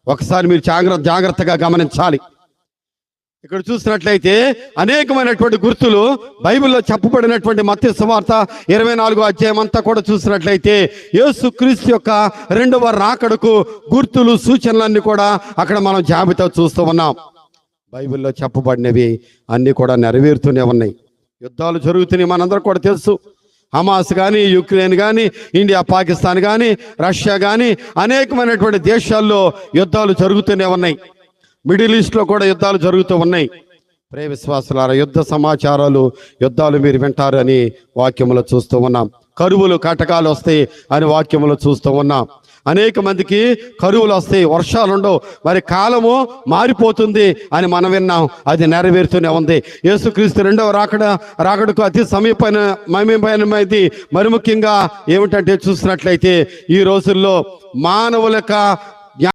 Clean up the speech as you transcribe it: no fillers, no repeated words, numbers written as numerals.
ఒకసారి మీరు జాగ్రత్తగా గమనించాలి. ఇక్కడ చూసినట్లయితే అనేకమైనటువంటి గుర్తులు బైబిల్లో చెప్పబడినటువంటి మత్తయి సువార్త 24వ అధ్యాయం అంతా కూడా చూసినట్లయితే యేసుక్రీస్తు యొక్క రెండవ రాకడకు గుర్తులు సూచనలన్నీ కూడా అక్కడ మనం జాబితా చూస్తూ ఉన్నాం. బైబిల్లో చెప్పబడినవి అన్నీ కూడా నెరవేరుతూనే ఉన్నాయి. యుద్ధాలు జరుగుతున్నాయి, మనందరూ కూడా తెలుసు. హమాస్ కానీ, యుక్రెయిన్ కానీ, ఇండియా పాకిస్తాన్ కానీ, రష్యా కానీ అనేకమైనటువంటి దేశాల్లో యుద్ధాలు జరుగుతూనే ఉన్నాయి. మిడిల్ ఈస్ట్లో కూడా యుద్ధాలు జరుగుతూ ఉన్నాయి. ప్రియ విశ్వాసులారా, యుద్ధ సమాచారాలు, యుద్ధాలు మీరు వింటారు అని వాక్యములో చూస్తూ ఉన్నాం. కరువులు కటకాలు వస్తాయి అని వాక్యములో చూస్తూ ఉన్నాం. అనేక మందికి కరువులు వస్తాయి, వర్షాలు ఉండవు, మరి కాలము మారిపోతుంది అని మనం విన్నాం. అది నెరవేరుతూనే ఉంది. యేసుక్రీస్తు రెండవ రాకడకు అతి సమీపమైనది. మరి ముఖ్యంగా ఏమిటంటే చూసినట్లయితే ఈ రోజుల్లో మానవుల యొక్క